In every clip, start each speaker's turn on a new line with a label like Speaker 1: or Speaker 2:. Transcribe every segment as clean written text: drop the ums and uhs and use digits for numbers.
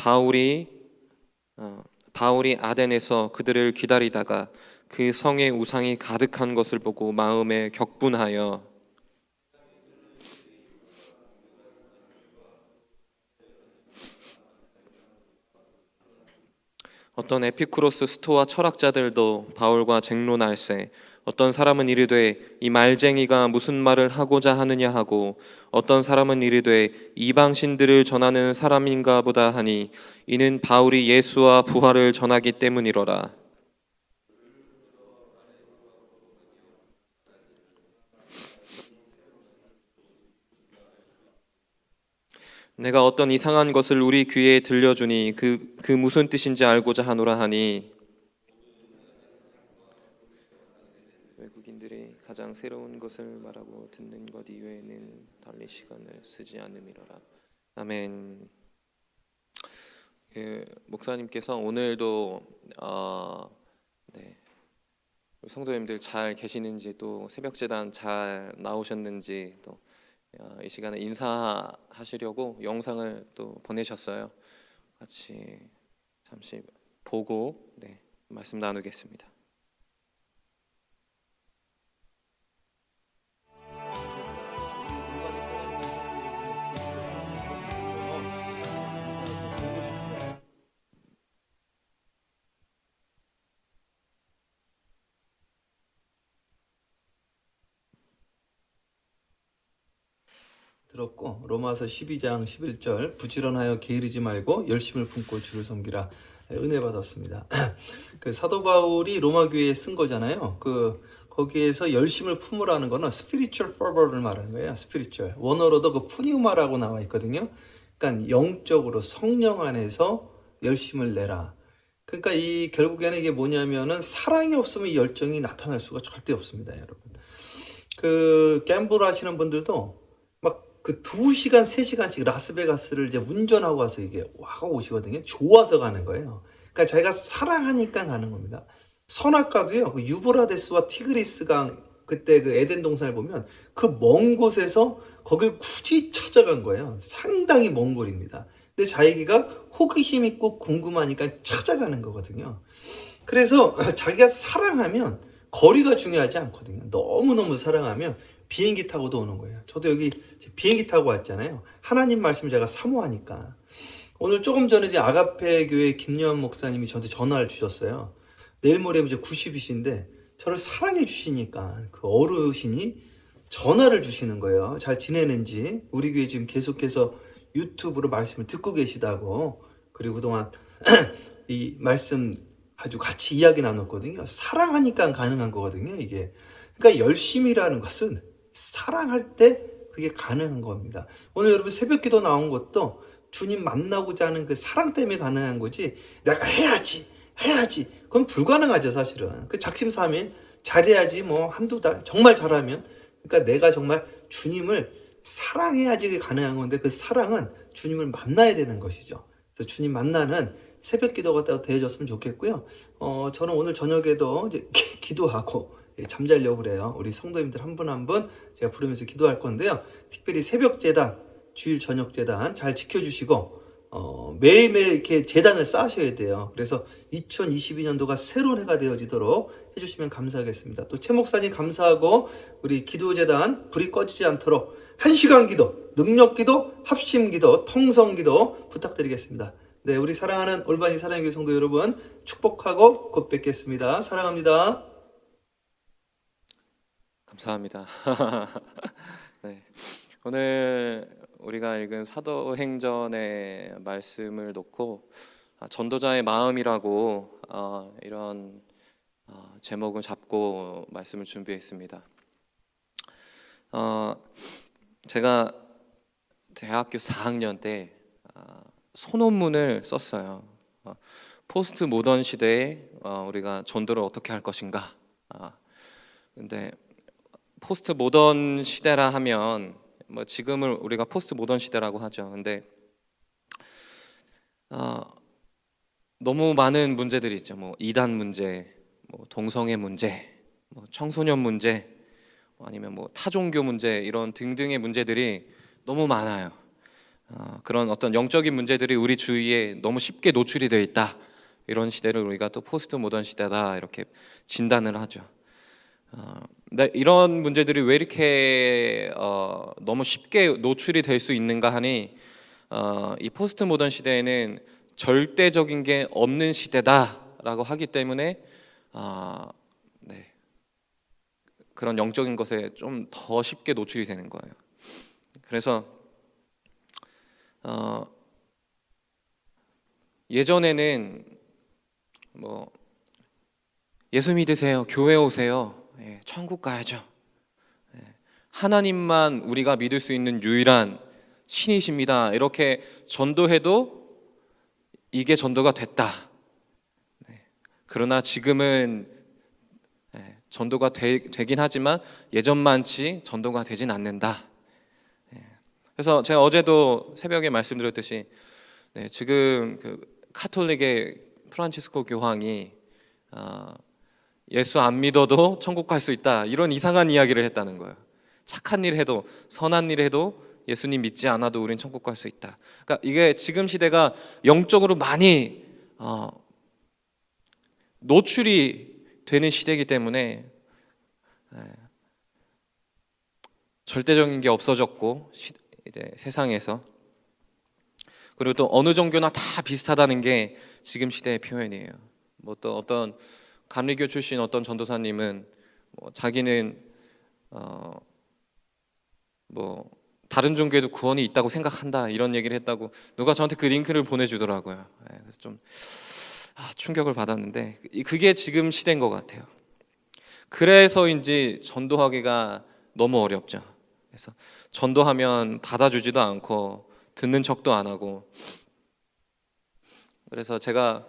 Speaker 1: 바울이 아덴에서 그들을 기다리다가 그 성에 우상이 가득한 것을 보고 마음에 격분하여 어떤 에피쿠로스 스토아 철학자들도 바울과 쟁론할세 어떤 사람은 이르되 이 말쟁이가 무슨 말을 하고자 하느냐 하고 어떤 사람은 이르되 이방신들을 전하는 사람인가 보다 하니 이는 바울이 예수와 부활을 전하기 때문이로라. 내가 어떤 이상한 것을 우리 귀에 들려주니 그 무슨 뜻인지 알고자 하노라 하니 외국인들이 가장 새로운 것을 말하고 듣는 것 이외에는 달리 시간을 쓰지 않음이로라. 아멘. 목사님께서 오늘도 성도님들 잘 계시는지 또 새벽제단 잘 나오셨는지 또 이 시간에 인사하시려고 영상을 또 보내셨어요. 같이 잠시 보고 말씀 나누겠습니다.
Speaker 2: 들었고 로마서 12장 11절 부지런하여 게으르지 말고 열심을 품고 주를 섬기라 은혜 받았습니다. 그 사도 바울이 로마 교회에 쓴 거잖아요. 거기에서 열심을 품으라는 거는 spiritual fervor를 말하는 거예요. spiritual 원어로도 그 푸니우마라고 나와 있거든요. 그러니까 영적으로 성령 안에서 열심을 내라. 그러니까 결국에는 이게 뭐냐면은 사랑이 없으면 이 열정이 나타날 수가 절대 없습니다, 여러분. 갬블 하시는 분들도 그 2시간, 3시간씩 라스베가스를 이제 운전하고 와서 이게 하고 오시거든요. 좋아서 가는 거예요. 그러니까 자기가 사랑하니까 가는 겁니다. 선악과도요, 그 유브라데스와 티그리스 강, 그때 그 에덴 동산을 보면 그 먼 곳에서 거길 굳이 찾아간 거예요. 상당히 먼 거리입니다. 근데 자기가 호기심 있고 궁금하니까 찾아가는 거거든요. 그래서 자기가 사랑하면 거리가 중요하지 않거든요. 너무너무 사랑하면 비행기 타고도 오는 거예요. 저도 여기 비행기 타고 왔잖아요. 하나님 말씀 제가 사모하니까. 오늘 조금 전에 이제 아가페 교회 김여한 목사님이 저한테 전화를 주셨어요. 내일 모레 이제 90이신데 저를 사랑해 주시니까 그 어르신이 전화를 주시는 거예요. 잘 지내는지. 우리 교회 지금 계속해서 유튜브로 말씀을 듣고 계시다고. 그리고 그동안 이 말씀 아주 같이 이야기 나눴거든요. 사랑하니까 가능한 거거든요, 이게. 그러니까 열심이라는 것은 사랑할 때 그게 가능한 겁니다. 오늘 여러분 새벽 기도 나온 것도 주님 만나고자 하는 그 사랑 때문에 가능한 거지, 내가 해야지 그건 불가능하죠, 사실은. 그 작심삼일 잘해야지 뭐 한두 달 정말 잘하면, 그러니까 내가 정말 주님을 사랑해야지 그게 가능한 건데, 그 사랑은 주님을 만나야 되는 것이죠. 그래서 주님 만나는 새벽 기도가 또 되어졌으면 좋겠고요. 저는 오늘 저녁에도 이제 기도하고 잠자려고 그래요. 우리 성도님들 한 분 한 분 제가 부르면서 기도할 건데요. 특별히 새벽 재단, 주일 저녁 재단 잘 지켜주시고 매일매일 이렇게 재단을 쌓으셔야 돼요. 그래서 2022년도가 새로운 해가 되어지도록 해주시면 감사하겠습니다. 또 최 목사님 감사하고 우리 기도 재단 불이 꺼지지 않도록 1시간 기도, 능력 기도, 합심 기도, 통성 기도 부탁드리겠습니다. 네, 우리 사랑하는 올바니 사랑의 교회 성도 여러분 축복하고 곧 뵙겠습니다. 사랑합니다.
Speaker 1: 감사합니다. 네. 오늘 우리가 읽은 사도행전의 말씀을 놓고 전도자의 마음이라고 이런 제목을 잡고 말씀을 준비했습니다. 제가 대학교 4학년 때 소논문을 썼어요. 포스트 모던 시대에 우리가 전도를 어떻게 할 것인가. 근데 포스트 모던 시대라 하면 뭐 지금을 우리가 포스트 모던 시대라고 하죠. 근데 너무 많은 문제들이 있죠. 뭐 이단 문제, 뭐 동성애 문제, 뭐 청소년 문제, 아니면 뭐 타종교 문제, 이런 등등의 문제들이 너무 많아요. 그런 어떤 영적인 문제들이 우리 주위에 너무 쉽게 노출이 되어 있다. 이런 시대를 우리가 또 포스트 모던 시대다 이렇게 진단을 하죠. 근데 이런 문제들이 왜 이렇게 너무 쉽게 노출이 될 수 있는가 하니 이 포스트 모던 시대에는 절대적인 게 없는 시대다라고 하기 때문에 네, 그런 영적인 것에 좀 더 쉽게 노출이 되는 거예요. 그래서 예전에는 뭐 예수 믿으세요, 교회 오세요, 천국 가야죠, 하나님만 우리가 믿을 수 있는 유일한 신이십니다, 이렇게 전도해도 이게 전도가 됐다. 그러나 지금은 전도가 되긴 하지만 예전만치 전도가 되진 않는다. 그래서 제가 어제도 새벽에 말씀드렸듯이 지금 그 카톨릭의 프란치스코 교황이 예수 안 믿어도 천국 갈 수 있다, 이런 이상한 이야기를 했다는 거예요. 착한 일 해도, 선한 일 해도 예수님 믿지 않아도 우린 천국 갈 수 있다. 그러니까 이게 지금 시대가 영적으로 많이 노출이 되는 시대이기 때문에 절대적인 게 없어졌고, 이제 세상에서, 그리고 또 어느 종교나 다 비슷하다는 게 지금 시대의 표현이에요. 뭐 또 어떤 감리교 출신 어떤 전도사님은 자기는 뭐 다른 종교에도 구원이 있다고 생각한다, 이런 얘기를 했다고 누가 저한테 그 링크를 보내주더라고요. 그래서 좀 충격을 받았는데 그게 지금 시대인 것 같아요. 그래서인지 전도하기가 너무 어렵죠. 그래서 전도하면 받아주지도 않고 듣는 척도 안 하고, 그래서 제가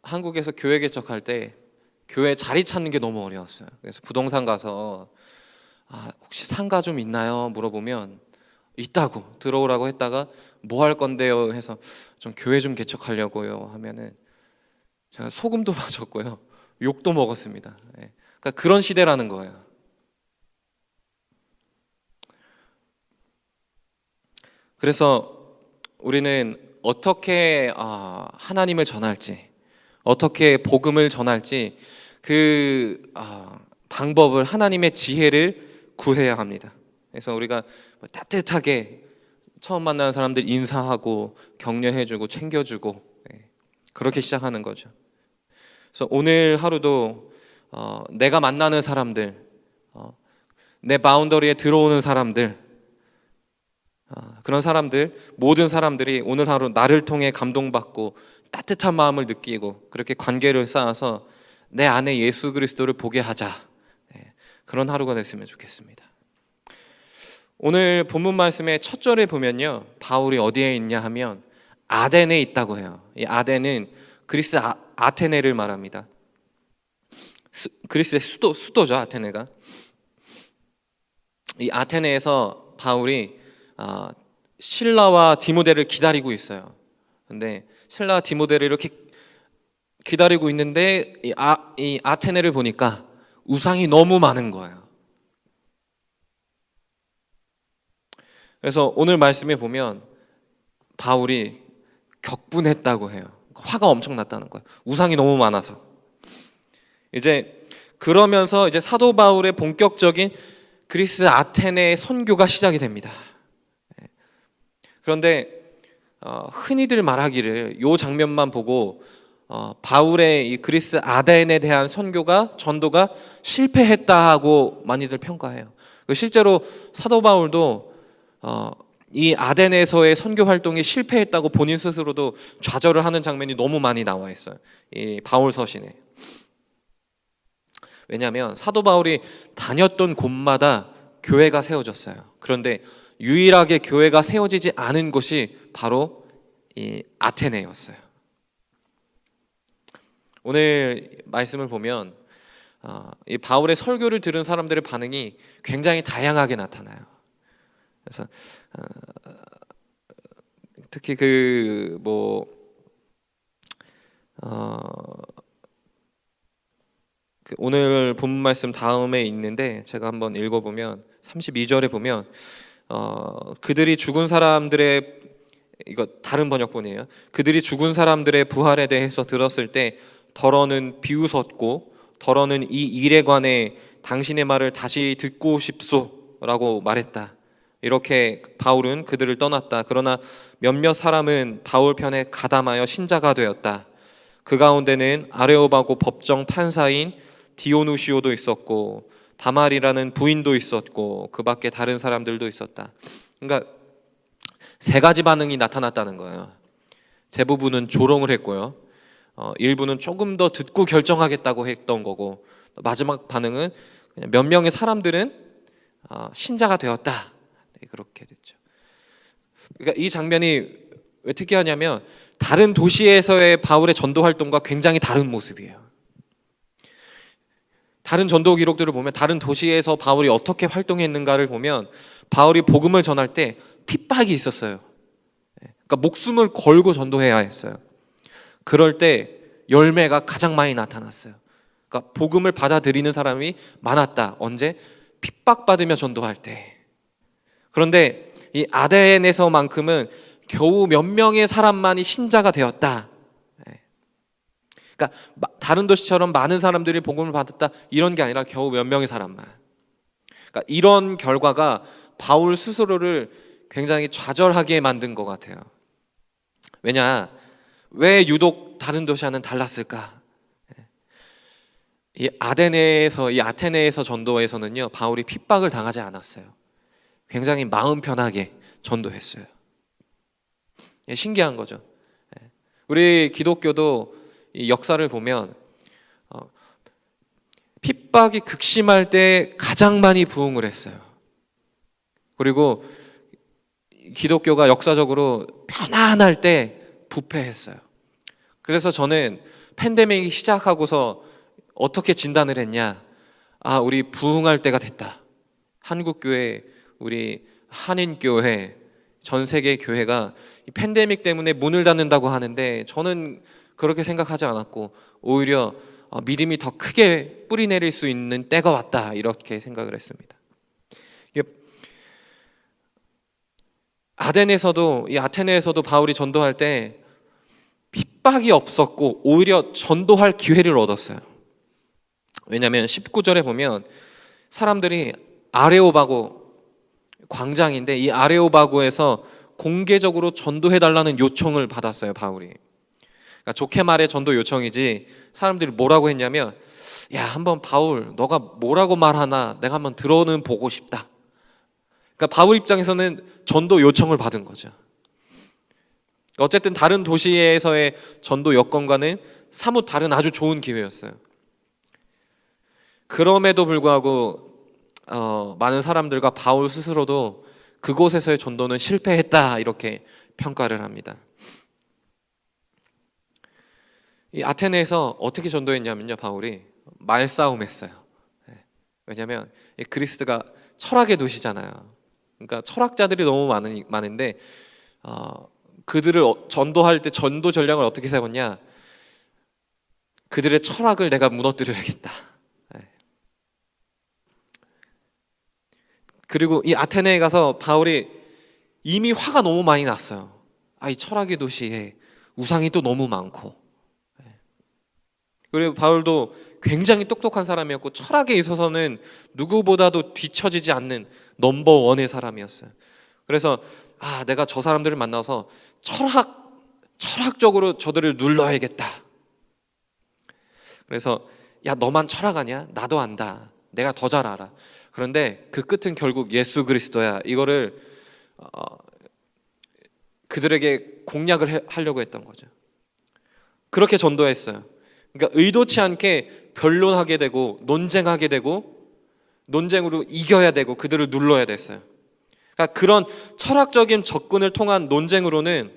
Speaker 1: 한국에서 교회 개척할 때 교회 자리 찾는 게 너무 어려웠어요. 그래서 부동산 가서 혹시 상가 좀 있나요? 물어보면 있다고 들어오라고 했다가 뭐 할 건데요? 해서 좀 교회 좀 개척하려고요 하면은 제가 소금도 맞았고요, 욕도 먹었습니다. 그러니까 그런 시대라는 거예요. 그래서 우리는 어떻게 하나님을 전할지, 어떻게 복음을 전할지 그 방법을, 하나님의 지혜를 구해야 합니다. 그래서 우리가 따뜻하게 처음 만나는 사람들 인사하고 격려해주고 챙겨주고 그렇게 시작하는 거죠. 그래서 오늘 하루도 내가 만나는 사람들, 내 바운더리에 들어오는 사람들, 그런 사람들, 모든 사람들이 오늘 하루 나를 통해 감동받고 따뜻한 마음을 느끼고 그렇게 관계를 쌓아서 내 안에 예수 그리스도를 보게 하자, 그런 하루가 됐으면 좋겠습니다. 오늘 본문 말씀의 첫 절에 보면요, 바울이 어디에 있냐 하면 아덴에 있다고 해요. 이 아덴은 그리스 아테네를 말합니다. 그리스의 수도죠, 아테네가. 이 아테네에서 바울이 실라와 디모데를 기다리고 있어요. 근데 실라와 디모데를 이렇게 기다리고 있는데 이 아테네를 보니까 우상이 너무 많은 거예요. 그래서 오늘 말씀에 보면 바울이 격분했다고 해요. 화가 엄청 났다는 거예요. 우상이 너무 많아서. 이제 그러면서 이제 사도 바울의 본격적인 그리스 아테네의 선교가 시작이 됩니다. 그런데 흔히들 말하기를 이 장면만 보고 바울의 이 그리스 아덴에 대한 전도가 실패했다고 많이들 평가해요. 실제로 사도 바울도 이 아덴에서의 선교 활동이 실패했다고 본인 스스로도 좌절을 하는 장면이 너무 많이 나와 있어요, 이 바울 서신에. 왜냐하면 사도 바울이 다녔던 곳마다 교회가 세워졌어요. 그런데 유일하게 교회가 세워지지 않은 곳이 바로 이 아테네였어요. 오늘 말씀을 보면 이 바울의 설교를 들은 사람들의 반응이 굉장히 다양하게 나타나요. 그래서 특히 오늘 본문 말씀 다음에 있는데 제가 한번 읽어보면 32절에 보면 그들이 죽은 사람들의, 이거 다른 번역본이에요. 그들이 죽은 사람들의 부활에 대해서 들었을 때 더러는 비웃었고 더러는 이 일에 관해 당신의 말을 다시 듣고 싶소라고 말했다. 이렇게 바울은 그들을 떠났다. 그러나 몇몇 사람은 바울 편에 가담하여 신자가 되었다. 그 가운데는 아레오바고 법정 판사인 디오누시오도 있었고 다말이라는 부인도 있었고 그 밖에 다른 사람들도 있었다. 그러니까 세 가지 반응이 나타났다는 거예요. 대부분은 조롱을 했고요. 일부는 조금 더 듣고 결정하겠다고 했던 거고, 마지막 반응은 그냥 몇 명의 사람들은 신자가 되었다. 그렇게 됐죠. 그러니까 이 장면이 왜 특이하냐면 다른 도시에서의 바울의 전도 활동과 굉장히 다른 모습이에요. 다른 전도 기록들을 보면 다른 도시에서 바울이 어떻게 활동했는가를 보면 바울이 복음을 전할 때 핍박이 있었어요. 그러니까 목숨을 걸고 전도해야 했어요. 그럴 때 열매가 가장 많이 나타났어요. 그러니까 복음을 받아들이는 사람이 많았다. 언제? 핍박받으며 전도할 때. 그런데 이 아덴에서만큼은 겨우 몇 명의 사람만이 신자가 되었다. 그러니까 다른 도시처럼 많은 사람들이 복음을 받았다 이런 게 아니라 겨우 몇 명의 사람만. 그러니까 이런 결과가 바울 스스로를 굉장히 좌절하게 만든 것 같아요. 왜 유독 다른 도시와는 달랐을까? 이 아테네에서 전도에서는요, 바울이 핍박을 당하지 않았어요. 굉장히 마음 편하게 전도했어요. 신기한 거죠. 우리 기독교도 이 역사를 보면 핍박이 극심할 때 가장 많이 부흥을 했어요. 그리고 기독교가 역사적으로 편안할 때 부패했어요. 그래서 저는 팬데믹이 시작하고서 어떻게 진단을 했냐? 우리 부흥할 때가 됐다. 한국교회, 우리 한인교회, 전 세계 교회가 이 팬데믹 때문에 문을 닫는다고 하는데 저는 그렇게 생각하지 않았고 오히려 믿음이 더 크게 뿌리 내릴 수 있는 때가 왔다 이렇게 생각을 했습니다. 이 아테네에서도 바울이 전도할 때 핍박이 없었고 오히려 전도할 기회를 얻었어요. 왜냐하면 19절에 보면 사람들이 아레오바고 광장인데 이 아레오바고에서 공개적으로 전도해달라는 요청을 받았어요. 바울이. 그러니까 좋게 말해 전도 요청이지 사람들이 뭐라고 했냐면 한번 바울 너가 뭐라고 말하나 내가 한번 들어는 보고 싶다. 그러니까 바울 입장에서는 전도 요청을 받은 거죠. 어쨌든 다른 도시에서의 전도 여건과는 사뭇 다른 아주 좋은 기회였어요. 그럼에도 불구하고 많은 사람들과 바울 스스로도 그곳에서의 전도는 실패했다 이렇게 평가를 합니다. 이 아테네에서 어떻게 전도했냐면요, 바울이 말싸움했어요. 왜냐하면 그리스가 철학의 도시잖아요. 그러니까 철학자들이 너무 많은데 그들을 전도할 때 전도 전략을 어떻게 세웠냐? 그들의 철학을 내가 무너뜨려야겠다. 그리고 이 아테네에 가서 바울이 이미 화가 너무 많이 났어요. 이 철학의 도시에 우상이 또 너무 많고. 그리고 바울도 굉장히 똑똑한 사람이었고 철학에 있어서는 누구보다도 뒤처지지 않는 넘버원의 사람이었어요. 그래서 내가 저 사람들을 만나서 철학적으로 저들을 눌러야겠다. 그래서 너만 철학하냐? 나도 안다. 내가 더 잘 알아. 그런데 그 끝은 결국 예수 그리스도야. 이거를 그들에게 공략을 하려고 했던 거죠. 그렇게 전도했어요. 그러니까 의도치 않게 변론하게 되고 논쟁하게 되고 논쟁으로 이겨야 되고 그들을 눌러야 됐어요. 그러니까 그런 철학적인 접근을 통한 논쟁으로는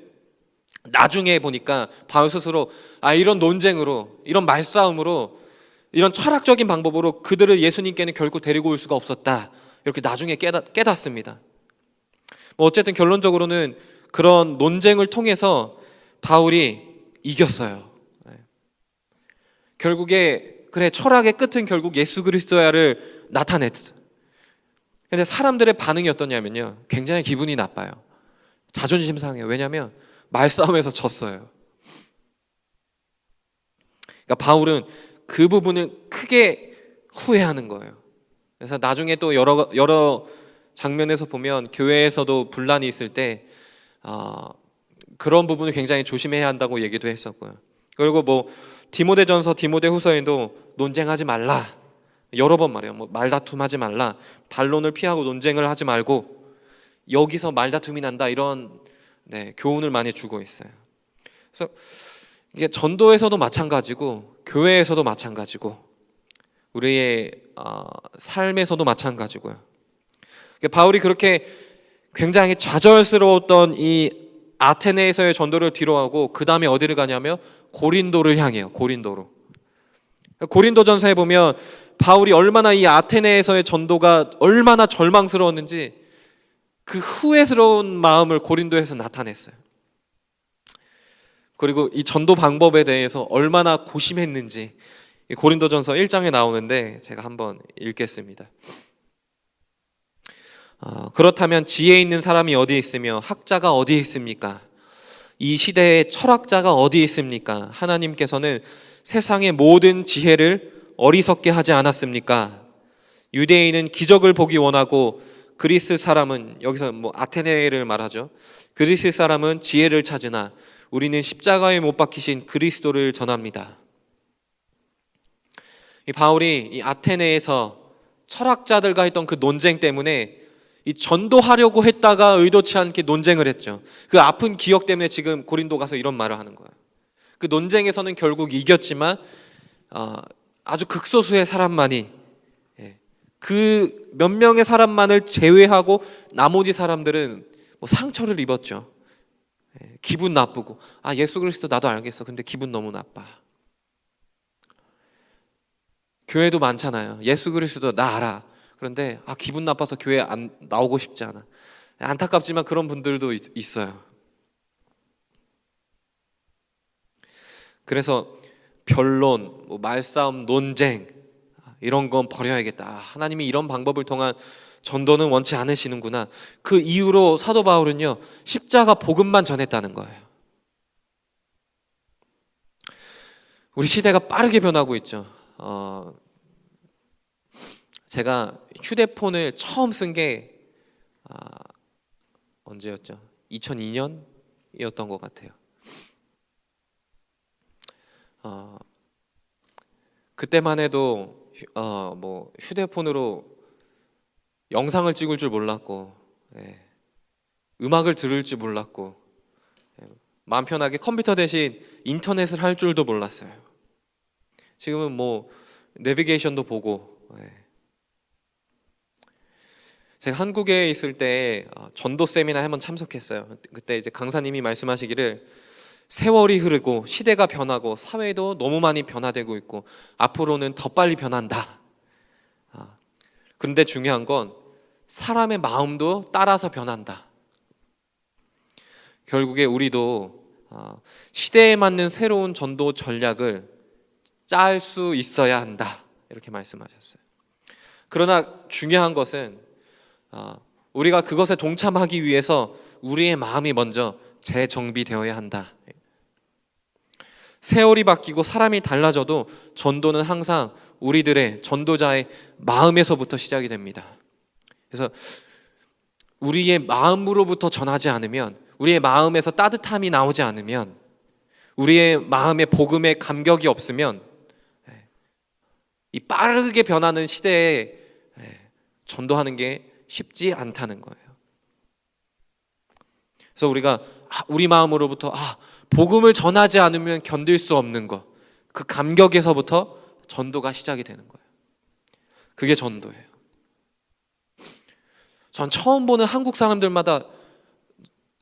Speaker 1: 나중에 보니까 바울 스스로 이런 논쟁으로 이런 말싸움으로 이런 철학적인 방법으로 그들을 예수님께는 결코 데리고 올 수가 없었다. 이렇게 나중에 깨닫습니다. 어쨌든 결론적으로는 그런 논쟁을 통해서 바울이 이겼어요. 결국에 철학의 끝은 결국 예수 그리스도야를 나타냈어. 근데 사람들의 반응이 어떠냐면요, 굉장히 기분이 나빠요. 자존심 상해요. 왜냐하면 말싸움에서 졌어요. 그러니까 바울은 그 부분을 크게 후회하는 거예요. 그래서 나중에 또 여러 장면에서 보면 교회에서도 분란이 있을 때 그런 부분을 굉장히 조심해야 한다고 얘기도 했었고요. 그리고 뭐 디모데전서, 디모데후서에도 논쟁하지 말라 여러 번 말해요. 뭐 말다툼하지 말라, 반론을 피하고 논쟁을 하지 말고, 여기서 말다툼이 난다, 이런 교훈을 많이 주고 있어요. 그래서 이게 전도에서도 마찬가지고 교회에서도 마찬가지고 우리의 삶에서도 마찬가지고요. 바울이 그렇게 굉장히 좌절스러웠던 이 아테네에서의 전도를 뒤로하고 그 다음에 어디를 가냐면 고린도를 향해요. 고린도전서에 보면 바울이 얼마나 이 아테네에서의 전도가 얼마나 절망스러웠는지 그 후회스러운 마음을 고린도에서 나타냈어요. 그리고 이 전도 방법에 대해서 얼마나 고심했는지 고린도전서 1장에 나오는데 제가 한번 읽겠습니다. 그렇다면 지혜 있는 사람이 어디 있으며 학자가 어디 있습니까? 이 시대에 철학자가 어디 있습니까? 하나님께서는 세상의 모든 지혜를 어리석게 하지 않았습니까? 유대인은 기적을 보기 원하고 그리스 사람은, 여기서 뭐 아테네를 말하죠, 그리스 사람은 지혜를 찾으나 우리는 십자가에 못 박히신 그리스도를 전합니다. 이 바울이 이 아테네에서 철학자들과 했던 그 논쟁 때문에 이 전도하려고 했다가 의도치 않게 논쟁을 했죠. 그 아픈 기억 때문에 지금 고린도 가서 이런 말을 하는 거예요. 그 논쟁에서는 결국 이겼지만 아주 극소수의 사람만이, 그 몇 명의 사람만을 제외하고 나머지 사람들은 뭐 상처를 입었죠. 기분 나쁘고, 예수 그리스도 나도 알겠어, 근데 기분 너무 나빠. 교회도 많잖아요. 예수 그리스도 나 알아, 그런데 기분 나빠서 교회 안 나오고 싶지 않아. 안타깝지만 그런 분들도 있어요. 그래서 변론, 뭐 말싸움, 논쟁, 이런 건 버려야겠다. 하나님이 이런 방법을 통한 전도는 원치 않으시는구나. 그 이후로 사도 바울은요, 십자가 복음만 전했다는 거예요. 우리 시대가 빠르게 변하고 있죠. 제가 휴대폰을 처음 쓴 게 언제였죠? 2002년이었던 것 같아요. 그때만 해도 뭐 휴대폰으로 영상을 찍을 줄 몰랐고, 음악을 들을 줄 몰랐고, 마음 편하게 컴퓨터 대신 인터넷을 할 줄도 몰랐어요. 지금은 뭐 내비게이션도 보고. 제가 한국에 있을 때 전도 세미나 한번 참석했어요. 그때 이제 강사님이 말씀하시기를 세월이 흐르고 시대가 변하고 사회도 너무 많이 변화되고 있고 앞으로는 더 빨리 변한다. 그런데 중요한 건 사람의 마음도 따라서 변한다. 결국에 우리도 시대에 맞는 새로운 전도 전략을 짤 수 있어야 한다, 이렇게 말씀하셨어요. 그러나 중요한 것은 우리가 그것에 동참하기 위해서 우리의 마음이 먼저 재정비되어야 한다. 세월이 바뀌고 사람이 달라져도 전도는 항상 우리들의 전도자의 마음에서부터 시작이 됩니다. 그래서 우리의 마음으로부터 전하지 않으면, 우리의 마음에서 따뜻함이 나오지 않으면, 우리의 마음에 복음의 감격이 없으면 이 빠르게 변하는 시대에 전도하는 게 쉽지 않다는 거예요. 그래서 우리가 우리 마음으로부터 복음을 전하지 않으면 견딜 수 없는 것, 그 감격에서부터 전도가 시작이 되는 거예요. 그게 전도예요. 전 처음 보는 한국 사람들마다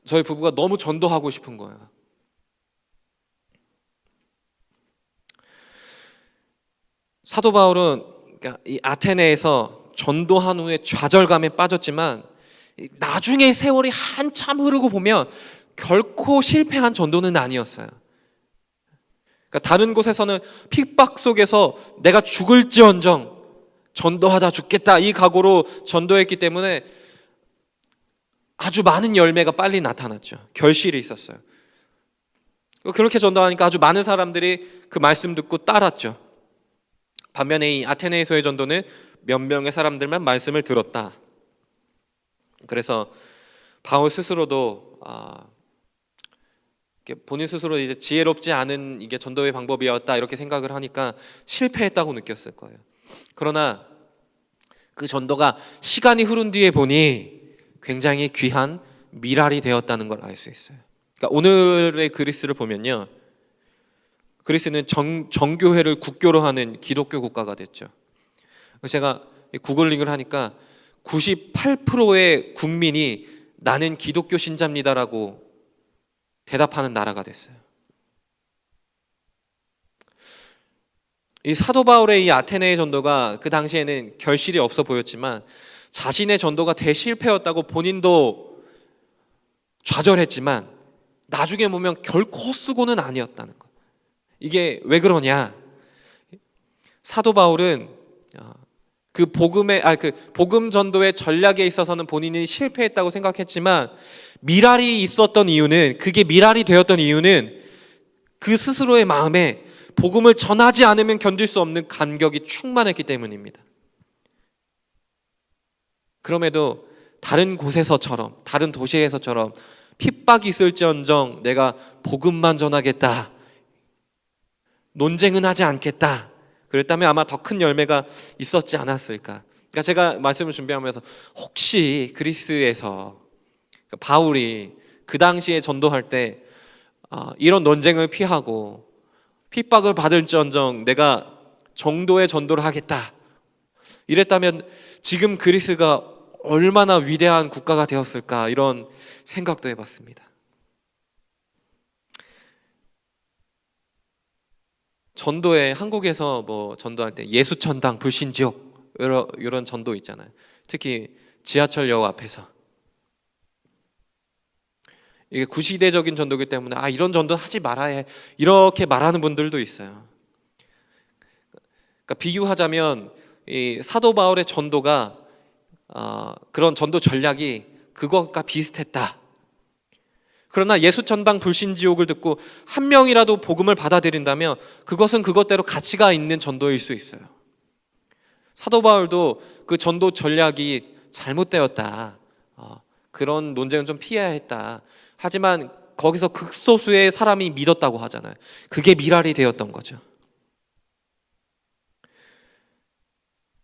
Speaker 1: 저희 부부가 너무 전도하고 싶은 거예요. 사도 바울은 이 아테네에서 전도한 후에 좌절감에 빠졌지만 나중에 세월이 한참 흐르고 보면 결코 실패한 전도는 아니었어요. 그러니까 다른 곳에서는 핍박 속에서 내가 죽을지언정 전도하다 죽겠다 이 각오로 전도했기 때문에 아주 많은 열매가 빨리 나타났죠. 결실이 있었어요. 그렇게 전도하니까 아주 많은 사람들이 그 말씀 듣고 따랐죠. 반면에 이 아테네에서의 전도는 몇 명의 사람들만 말씀을 들었다. 그래서 바울 스스로도 본인 스스로 이제 지혜롭지 않은 이게 전도의 방법이었다 이렇게 생각을 하니까 실패했다고 느꼈을 거예요. 그러나 그 전도가 시간이 흐른 뒤에 보니 굉장히 귀한 미랄이 되었다는 걸 알 수 있어요. 그러니까 오늘의 그리스를 보면요, 그리스는 정교회를 국교로 하는 기독교 국가가 됐죠. 제가 구글링을 하니까 98%의 국민이 나는 기독교 신자입니다라고 대답하는 나라가 됐어요. 이 사도 바울의 이 아테네의 전도가 그 당시에는 결실이 없어 보였지만 자신의 전도가 대실패였다고 본인도 좌절했지만 나중에 보면 결코 헛수고는 아니었다는 것. 이게 왜 그러냐? 사도 바울은 그 복음 전도의 전략에 있어서는 본인이 실패했다고 생각했지만 미랄이 있었던 이유는, 그게 미랄이 되었던 이유는 그 스스로의 마음에 복음을 전하지 않으면 견딜 수 없는 감격이 충만했기 때문입니다. 그럼에도 다른 곳에서처럼, 다른 도시에서처럼 핍박이 있을지언정 내가 복음만 전하겠다, 논쟁은 하지 않겠다, 그랬다면 아마 더 큰 열매가 있었지 않았을까. 그러니까 제가 말씀을 준비하면서 혹시 그리스에서 바울이 그 당시에 전도할 때 이런 논쟁을 피하고 핍박을 받을지언정 내가 정도의 전도를 하겠다 이랬다면 지금 그리스가 얼마나 위대한 국가가 되었을까, 이런 생각도 해봤습니다. 전도에 한국에서 뭐 전도할 때 예수천당, 불신지옥 이런 전도 있잖아요. 특히 지하철역 앞에서. 이게 구시대적인 전도기 때문에 이런 전도 하지 말아야 해, 이렇게 말하는 분들도 있어요. 그러니까 비유하자면 이 사도 바울의 전도가 그런 전도 전략이 그것과 비슷했다. 그러나 예수천당 불신지옥을 듣고 한 명이라도 복음을 받아들인다면 그것은 그것대로 가치가 있는 전도일 수 있어요. 사도 바울도 그 전도 전략이 잘못되었다, 그런 논쟁은 좀 피해야 했다. 하지만 거기서 극소수의 사람이 믿었다고 하잖아요. 그게 미랄이 되었던 거죠.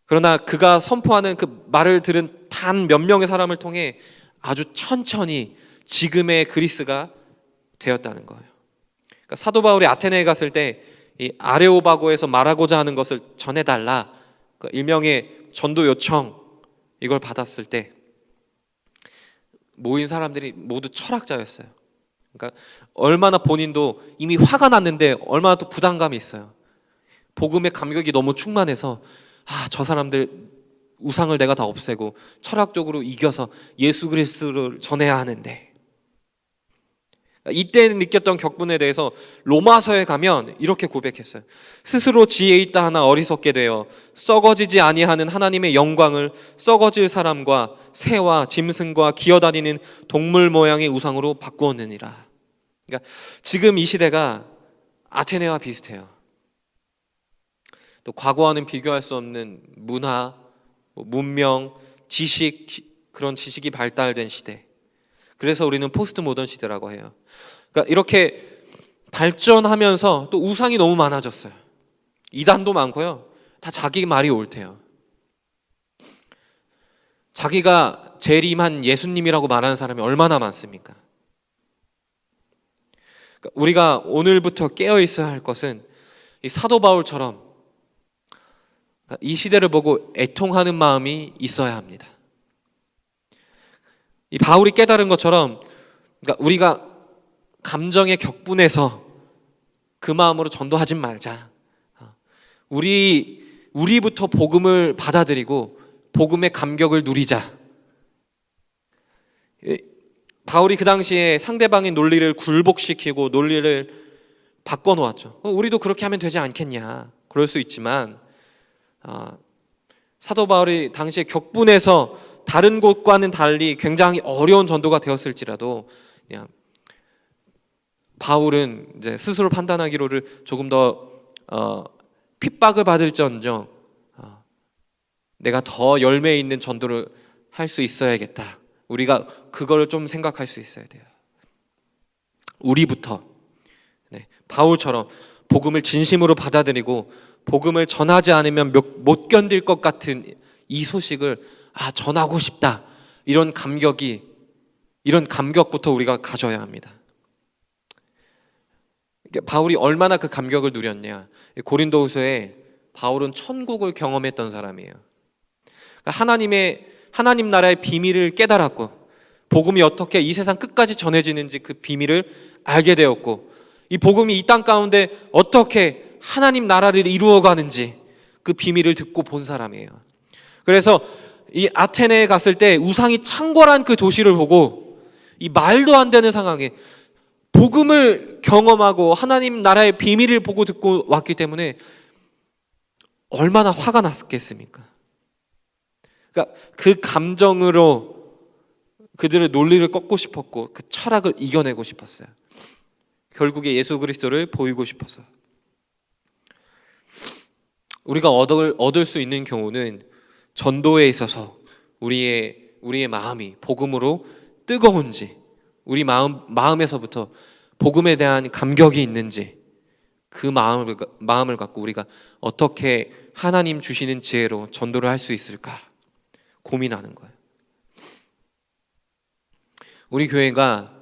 Speaker 1: 그러나 그가 선포하는 그 말을 들은 단 몇 명의 사람을 통해 아주 천천히 지금의 그리스가 되었다는 거예요. 그러니까 사도 바울이 아테네에 갔을 때 이 아레오바고에서 말하고자 하는 것을 전해달라, 그 일명의 전도 요청, 이걸 받았을 때 모인 사람들이 모두 철학자였어요. 그러니까 얼마나 본인도 이미 화가 났는데 얼마나 또 부담감이 있어요. 복음의 감격이 너무 충만해서 저 사람들 우상을 내가 다 없애고 철학적으로 이겨서 예수 그리스도를 전해야 하는데, 이때 느꼈던 격분에 대해서 로마서에 가면 이렇게 고백했어요. 스스로 지혜 있다 하나 어리석게 되어 썩어지지 아니하는 하나님의 영광을 썩어질 사람과 새와 짐승과 기어다니는 동물 모양의 우상으로 바꾸었느니라. 그러니까 지금 이 시대가 아테네와 비슷해요. 또 과거와는 비교할 수 없는 문화, 문명, 지식, 그런 지식이 발달된 시대. 그래서 우리는 포스트 모던 시대라고 해요. 그러니까 이렇게 발전하면서 또 우상이 너무 많아졌어요. 이단도 많고요. 다 자기 말이 옳대요. 자기가 재림한 예수님이라고 말하는 사람이 얼마나 많습니까? 그러니까 우리가 오늘부터 깨어 있어야 할 것은 이 사도 바울처럼 이 시대를 보고 애통하는 마음이 있어야 합니다. 이 바울이 깨달은 것처럼, 그러니까 우리가 감정의 격분에서 그 마음으로 전도하지 말자. 우리부터 복음을 받아들이고 복음의 감격을 누리자. 바울이 그 당시에 상대방의 논리를 굴복시키고 논리를 바꿔놓았죠. 우리도 그렇게 하면 되지 않겠냐, 그럴 수 있지만 사도 바울이 당시에 격분해서 다른 곳과는 달리 굉장히 어려운 전도가 되었을지라도 그냥 바울은 이제 스스로 판단하기로를 조금 더 핍박을 받을지언정 내가 더 열매 있는 전도를 할 수 있어야겠다. 우리가 그걸 좀 생각할 수 있어야 돼요. 우리부터 바울처럼 복음을 진심으로 받아들이고 복음을 전하지 않으면 못 견딜 것 같은 이 소식을 전하고 싶다. 이런 감격부터 우리가 가져야 합니다. 바울이 얼마나 그 감격을 누렸냐. 고린도후서에 바울은 천국을 경험했던 사람이에요. 하나님 나라의 비밀을 깨달았고 복음이 어떻게 이 세상 끝까지 전해지는지 그 비밀을 알게 되었고 이 복음이 이 땅 가운데 어떻게 하나님 나라를 이루어가는지 그 비밀을 듣고 본 사람이에요. 그래서 이 아테네에 갔을 때 우상이 창궐한 그 도시를 보고 이 말도 안 되는 상황에 복음을 경험하고 하나님 나라의 비밀을 보고 듣고 왔기 때문에 얼마나 화가 났겠습니까? 그러니까 그 감정으로 그들의 논리를 꺾고 싶었고 그 철학을 이겨내고 싶었어요. 결국에 예수 그리스도를 보이고 싶어서. 우리가 얻을 수 있는 경우는 전도에 있어서 우리의 마음이 복음으로 뜨거운지, 우리 마음에서부터 복음에 대한 감격이 있는지, 그 마음을 갖고 우리가 어떻게 하나님 주시는 지혜로 전도를 할 수 있을까 고민하는 거예요. 우리 교회가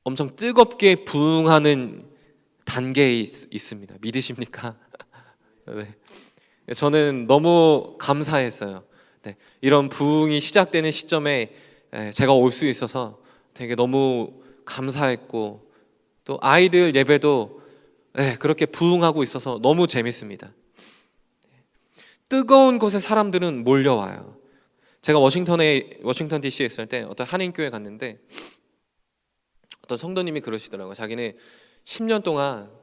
Speaker 1: 엄청 뜨겁게 부흥하는 단계에 있습니다. 믿으십니까? 네. 저는 너무 감사했어요. 네. 이런 부흥이 시작되는 시점에 제가 올 수 있어서 되게 너무 감사했고 또 아이들 예배도 그렇게 부흥하고 있어서 너무 재밌습니다. 뜨거운 곳에 사람들은 몰려와요. 제가 워싱턴 DC에 있을 때 어떤 한인교회 갔는데 어떤 성도님이 그러시더라고요. 자기는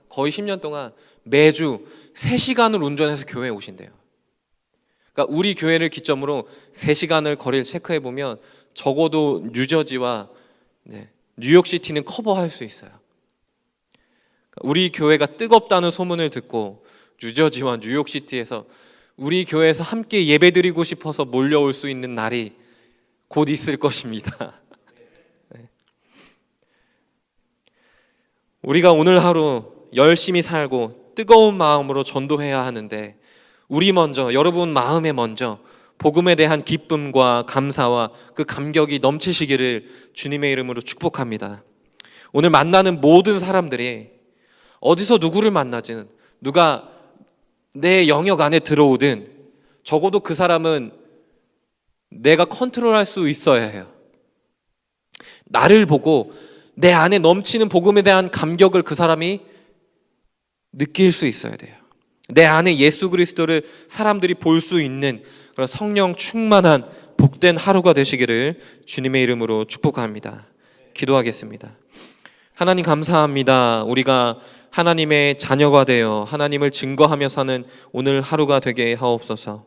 Speaker 1: 거의 10년 동안 매주 3시간을 운전해서 교회에 오신대요. 그러니까 우리 교회를 기점으로 3시간을 거리를 체크해 보면 적어도 뉴저지와 뉴욕시티는 커버할 수 있어요. 우리 교회가 뜨겁다는 소문을 듣고 뉴저지와 뉴욕시티에서 우리 교회에서 함께 예배드리고 싶어서 몰려올 수 있는 날이 곧 있을 것입니다. 우리가 오늘 하루 열심히 살고 뜨거운 마음으로 전도해야 하는데 우리 먼저, 여러분 마음에 먼저 복음에 대한 기쁨과 감사와 그 감격이 넘치시기를 주님의 이름으로 축복합니다. 오늘 만나는 모든 사람들이 어디서 누구를 만나든 누가 내 영역 안에 들어오든 적어도 그 사람은 내가 컨트롤할 수 있어야 해요. 나를 보고 내 안에 넘치는 복음에 대한 감격을 그 사람이 느낄 수 있어야 돼요. 내 안에 예수 그리스도를 사람들이 볼 수 있는 그런 성령 충만한 복된 하루가 되시기를 주님의 이름으로 축복합니다. 기도하겠습니다. 하나님 감사합니다. 우리가 하나님의 자녀가 되어 하나님을 증거하며 사는 오늘 하루가 되게 하옵소서.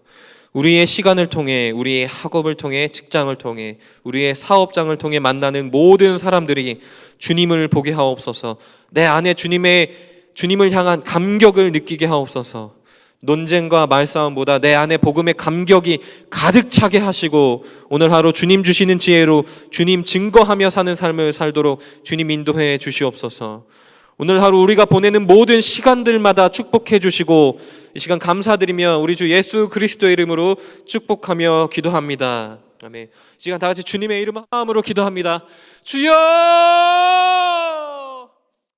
Speaker 1: 우리의 시간을 통해, 우리의 학업을 통해, 직장을 통해, 우리의 사업장을 통해 만나는 모든 사람들이 주님을 보게 하옵소서. 내 안에 주님을 향한 감격을 느끼게 하옵소서. 논쟁과 말싸움보다 내 안에 복음의 감격이 가득 차게 하시고 오늘 하루 주님 주시는 지혜로 주님 증거하며 사는 삶을 살도록 주님 인도해 주시옵소서. 오늘 하루 우리가 보내는 모든 시간들마다 축복해 주시고 이 시간 감사드리며 우리 주 예수 그리스도의 이름으로 축복하며 기도합니다. 아멘. 이 시간 다 같이 주님의 이름 마음으로 기도합니다. 주여!